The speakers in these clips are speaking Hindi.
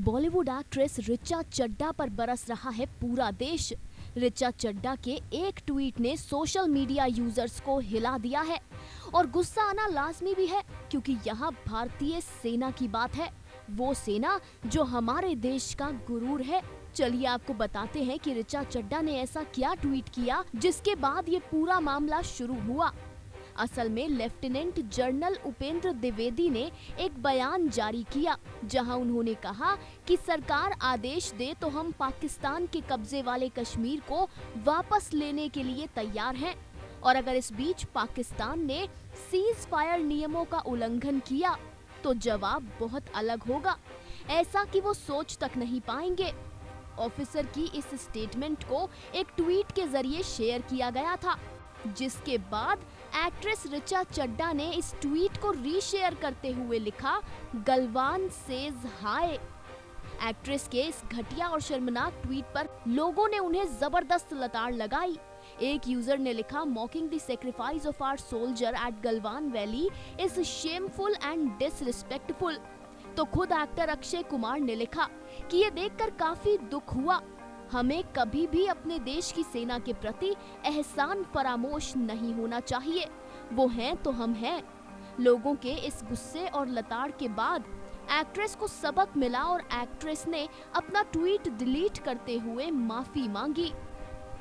बॉलीवुड एक्ट्रेस ऋचा चड्ढा पर बरस रहा है पूरा देश। ऋचा चड्ढा के एक ट्वीट ने सोशल मीडिया यूजर्स को हिला दिया है और गुस्सा आना लाजमी भी है, क्योंकि यहाँ भारतीय सेना की बात है। वो सेना जो हमारे देश का गुरूर है। चलिए आपको बताते हैं कि ऋचा चड्ढा ने ऐसा क्या ट्वीट किया जिसके बाद ये पूरा मामला शुरू हुआ। असल में लेफ्टिनेंट जनरल उपेंद्र द्विवेदी ने एक बयान जारी किया, जहां उन्होंने कहा कि सरकार आदेश दे तो हम पाकिस्तान के कब्जे वाले कश्मीर को वापस लेने के लिए तैयार हैं, और अगर इस बीच पाकिस्तान ने सीज फायर नियमों का उल्लंघन किया तो जवाब बहुत अलग होगा, ऐसा कि वो सोच तक नहीं पाएंगे। ऑफिसर की इस स्टेटमेंट को एक ट्वीट के जरिए शेयर किया गया था, जिसके बाद एक्ट्रेस ऋचा चड्ढा ने इस ट्वीट को रीशेयर करते हुए लिखा, गलवान सेज हाय। एक्ट्रेस के इस घटिया और शर्मनाक ट्वीट पर लोगों ने उन्हें जबरदस्त लताड़ लगाई। एक यूजर ने लिखा, mocking the sacrifice of our soldier at Galwan valley is shameful and disrespectful. तो खुद एक्टर अक्षय कुमार ने लिखा कि ये देखकर काफी दुख हुआ। हमें कभी भी अपने देश की सेना के प्रति एहसान फरामोश नहीं होना चाहिए। वो हैं तो हम हैं। लोगों के इस गुस्से और लताड़ के बाद एक्ट्रेस को सबक मिला और एक्ट्रेस ने अपना ट्वीट डिलीट करते हुए माफी मांगी।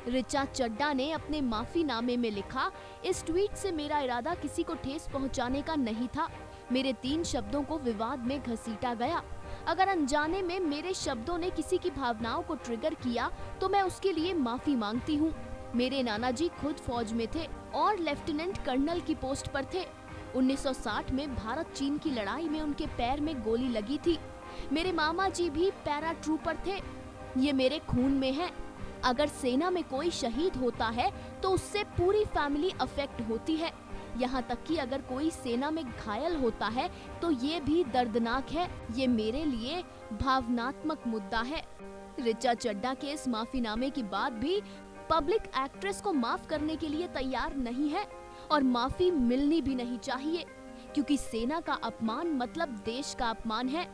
ऋचा चड्ढा ने अपने माफीनामे में लिखा, इस ट्वीट से मेरा इरादा किसी को ठेस पहुंचाने का नहीं था। मेरे 3 शब्दों को विवाद में घसीटा गया। अगर अनजाने में मेरे शब्दों ने किसी की भावनाओं को ट्रिगर किया तो मैं उसके लिए माफी मांगती हूँ। मेरे नाना जी खुद फौज में थे और लेफ्टिनेंट कर्नल की पोस्ट पर थे। 1960 में भारत चीन की लड़ाई में उनके पैर में गोली लगी थी। मेरे मामा जी भी पैरा ट्रूपर थे। ये मेरे खून में है। अगर सेना में कोई शहीद होता है तो उससे पूरी फैमिली अफेक्ट होती है। यहाँ तक कि अगर कोई सेना में घायल होता है तो ये भी दर्दनाक है। ये मेरे लिए भावनात्मक मुद्दा है। ऋचा चड्ढा के इस माफीनामे के बाद भी पब्लिक एक्ट्रेस को माफ करने के लिए तैयार नहीं है और माफी मिलनी भी नहीं चाहिए, क्योंकि सेना का अपमान मतलब देश का अपमान है।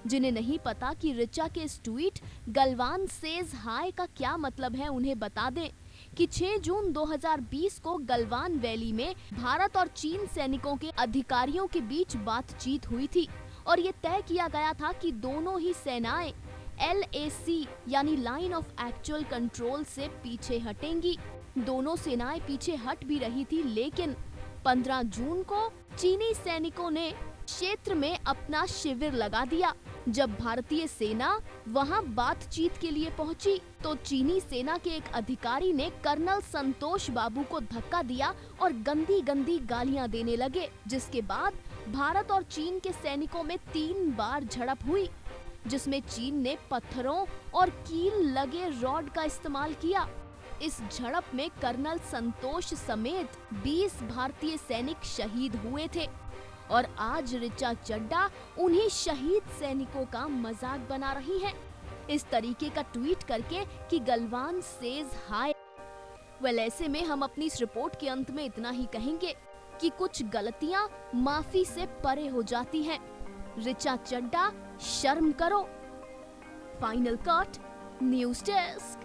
जिन्हें नहीं पता कि ऋचा के इस ट्वीट गलवान सेज हाय का क्या मतलब है, उन्हें बता दें कि 6 जून 2020 को गलवान वैली में भारत और चीन सैनिकों के अधिकारियों के बीच बातचीत हुई थी और ये तय किया गया था कि दोनों ही सेनाएं LAC यानी लाइन ऑफ एक्चुअल कंट्रोल से पीछे हटेंगी। दोनों सेनाएं पीछे हट भी रही थी, लेकिन 15 जून को चीनी सैनिकों ने क्षेत्र में अपना शिविर लगा दिया। जब भारतीय सेना वहां बातचीत के लिए पहुंची तो चीनी सेना के एक अधिकारी ने कर्नल संतोष बाबू को धक्का दिया और गंदी गंदी गालियां देने लगे, जिसके बाद भारत और चीन के सैनिकों में 3 बार झड़प हुई, जिसमें चीन ने पत्थरों और कील लगे रॉड का इस्तेमाल किया। इस झड़प में कर्नल संतोष समेत 20 भारतीय सैनिक शहीद हुए थे और आज ऋचा चड्ढा उन्हीं शहीद सैनिकों का मजाक बना रही हैं, इस तरीके का ट्वीट करके कि गलवान सेज हाय। ऐसे में हम अपनी इस रिपोर्ट के अंत में इतना ही कहेंगे कि कुछ गलतियां माफी से परे हो जाती हैं। ऋचा चड्ढा, शर्म करो। Final cut, news desk.